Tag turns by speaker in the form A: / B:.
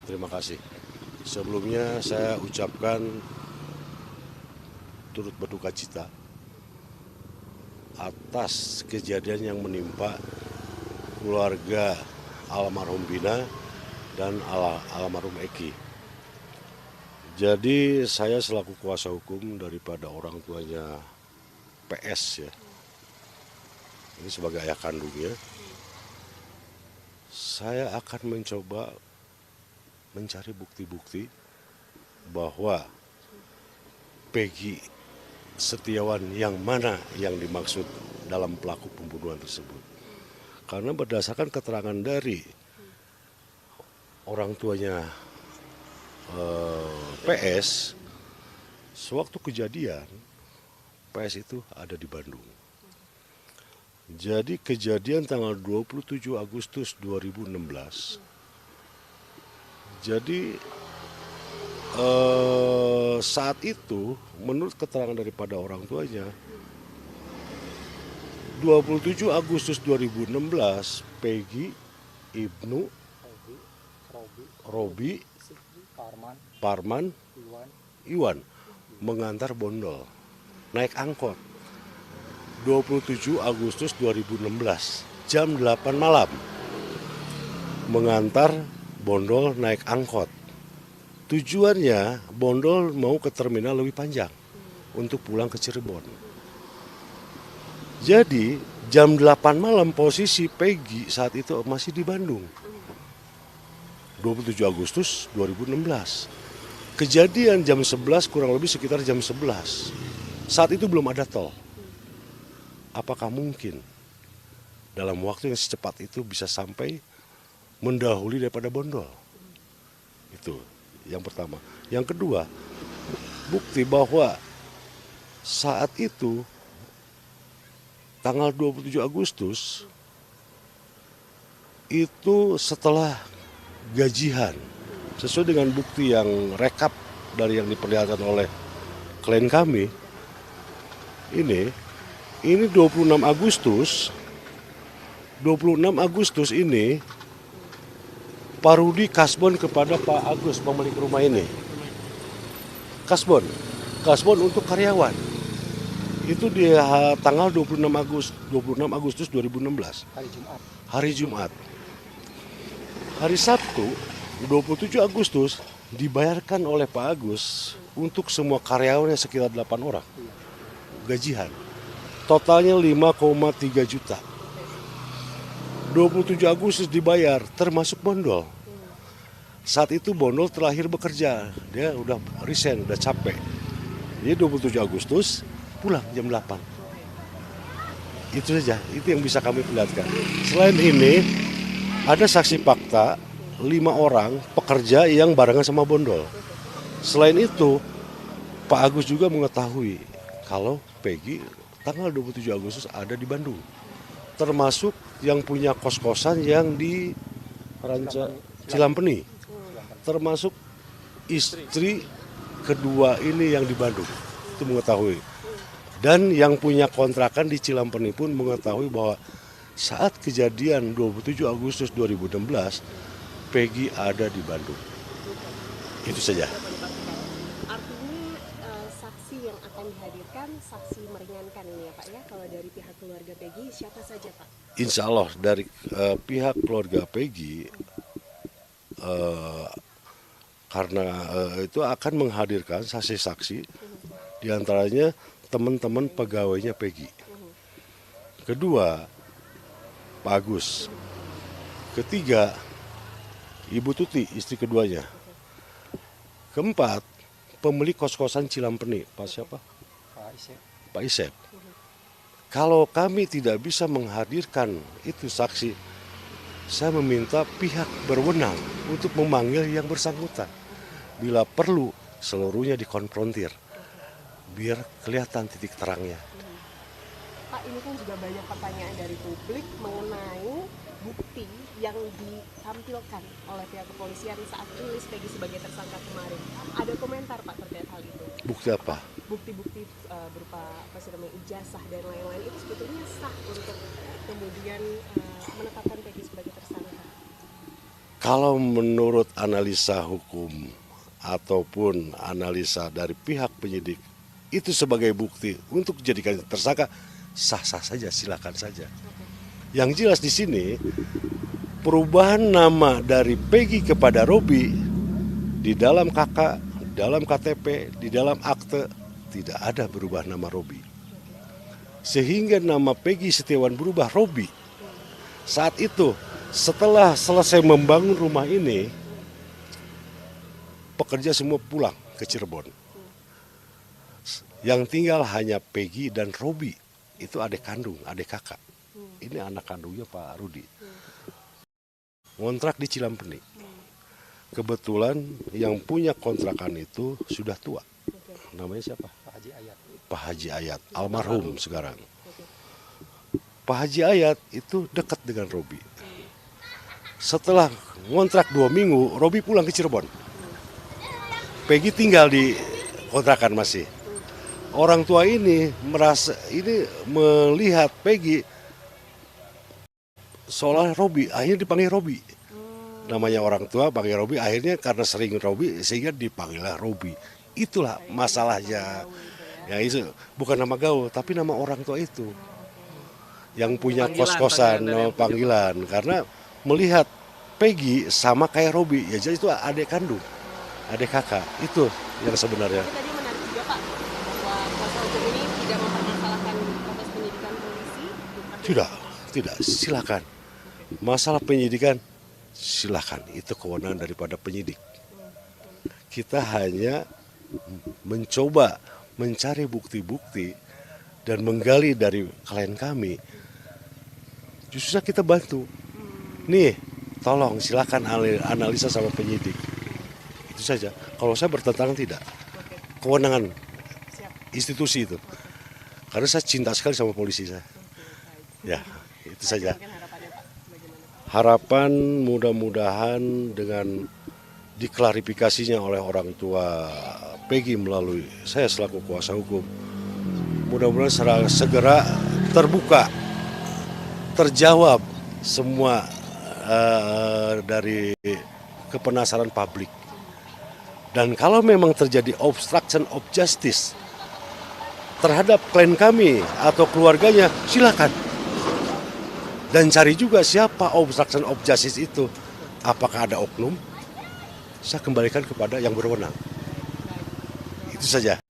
A: Terima kasih. Sebelumnya saya ucapkan turut berduka cita atas kejadian yang menimpa keluarga almarhum Bina dan almarhum Eki. Jadi saya selaku kuasa hukum daripada orang tuanya PS ya, ini sebagai ayah kandungnya, saya akan mencoba mencari bukti-bukti bahwa Peggy Setiawan yang mana yang dimaksud dalam pelaku pembunuhan tersebut. Karena berdasarkan keterangan dari orang tuanya PS, sewaktu kejadian PS itu ada di Bandung. Jadi kejadian tanggal 27 Agustus 2016. Jadi saat itu menurut keterangan daripada orang tuanya 27 Agustus 2016 Peggy, Ibnu, Robi, Parman, Iwan mengantar Bondol naik angkot 27 Agustus 2016 jam 8 malam mengantar Bondol naik angkot. Tujuannya Bondol mau ke terminal lebih panjang untuk pulang ke Cirebon. Jadi jam 8 malam posisi Peggy saat itu masih di Bandung. 27 Agustus 2016. Kejadian jam 11 kurang lebih sekitar jam 11. Saat itu belum ada tol. Apakah mungkin dalam waktu yang secepat itu bisa sampai mendahului daripada Bondol? Itu yang pertama. Yang kedua, bukti bahwa saat itu tanggal 27 Agustus itu setelah gajian, sesuai dengan bukti yang rekap dari yang diperlihatkan oleh klien kami, ini 26 Agustus ini Pak Rudi kasbon kepada Pak Agus pemilik rumah ini. Kasbon untuk karyawan. Itu di tanggal 26 Agustus 2016. Hari Jumat. Hari Sabtu 27 Agustus dibayarkan oleh Pak Agus untuk semua karyawannya sekitar 8 orang. Gajian. Totalnya 5,3 juta. 27 Agustus dibayar termasuk Bondol. Saat itu Bondol terakhir bekerja. Dia udah resign, udah capek. Jadi 27 Agustus pulang jam 8. Itu saja, itu yang bisa kami perlihatkan. Selain ini, ada saksi fakta 5 orang pekerja yang barengan sama Bondol. Selain itu, Pak Agus juga mengetahui kalau Peggy tanggal 27 Agustus ada di Bandung. Termasuk yang punya kos-kosan yang di Cilampeni. Termasuk istri kedua ini yang di Bandung. Itu mengetahui. Dan yang punya kontrakan di Cilampeni pun mengetahui bahwa saat kejadian 27 Agustus 2016, Peggy ada di Bandung. Itu saja.
B: Artinya saksi yang akan dihadirkan, saksi meringankan ini ya Pak ya, kalau dari pihak keluarga Peggy siapa saja Pak?
A: Insya Allah dari pihak keluarga Peggy, karena itu akan menghadirkan saksi-saksi, diantaranya teman-teman pegawainya Peggy. Kedua, Pak Agus. Ketiga, Ibu Tuti, istri keduanya. Keempat, pemilik kos-kosan Cilampeni, Pak siapa? Pak Isep. Kalau kami tidak bisa menghadirkan itu saksi, saya meminta pihak berwenang untuk memanggil yang bersangkutan. Bila perlu, seluruhnya dikonfrontir, biar kelihatan titik terangnya.
B: Pak, ini kan juga banyak pertanyaan dari publik mengenai bukti yang ditampilkan oleh pihak kepolisian saat rilis Peggy sebagai tersangka kemarin. Ada komentar Pak terkait hal itu?
A: Bukti apa?
B: Bukti-bukti berupa ijazah dan lain-lain itu sebetulnya sah untuk kemudian menetapkan Peggy sebagai tersangka.
A: Kalau menurut analisa hukum ataupun analisa dari pihak penyidik, itu sebagai bukti untuk dijadikan tersangka, sah-sah saja, silakan saja. Yang jelas di sini, perubahan nama dari Peggy kepada Robi di dalam KK, di dalam KTP, di dalam akte, tidak ada berubah nama Robi. Sehingga nama Peggy Setiawan berubah Robi. Saat itu, setelah selesai membangun rumah ini, pekerja semua pulang ke Cirebon. Yang tinggal hanya Peggy dan Robi. Itu adik kandung, adik kakak. Ini anak kandungnya Pak Rudi. Kontrak di Cilampeni. Kebetulan yang punya kontrakan itu sudah tua. Namanya siapa? Pak Haji Ayat, almarhum sekarang. Pak Haji Ayat itu dekat dengan Robi. Setelah ngontrak 2 minggu, Robi pulang ke Cirebon. Peggy tinggal di kontrakan masih. Orang tua ini melihat Peggy seolah Robi, akhirnya dipanggil Robi. Namanya orang tua panggil Robi, akhirnya karena sering Robi sehingga dipanggillah Robi. Itulah masalahnya. Ya itu bukan nama gaul, tapi nama orang tua itu. Yang punya kos-kosan, nama panggilan. Karena melihat Peggy sama kayak Robi, ya jadi itu adik kandung, adik kakak. Itu yang sebenarnya.
B: Tadi menarik juga Pak, bahwa kuasa hukum ini tidak mempermasalahkan proses penyidikan polisi.
A: Tidak, silakan. Masalah penyidikan, silakan. Itu kewenangan daripada penyidik. Kita hanya mencoba mencari bukti-bukti dan menggali dari klien kami. Justru kita bantu. Nih, tolong silakan analisa sama penyidik. Itu saja. Kalau saya bertentangan tidak. Kewenangan institusi itu. Karena saya cinta sekali sama polisi saya. Ya, itu saja. Harapan mudah-mudahan dengan diklarifikasinya oleh orang tua Peggy melalui saya selaku kuasa hukum, mudah-mudahan segera terbuka, terjawab semua dari kepenasaran publik. Dan kalau memang terjadi obstruction of justice terhadap klien kami atau keluarganya, silakan. Dan cari juga siapa obstruction of justice itu. Apakah ada oknum? Saya kembalikan kepada yang berwenang. Itu saja.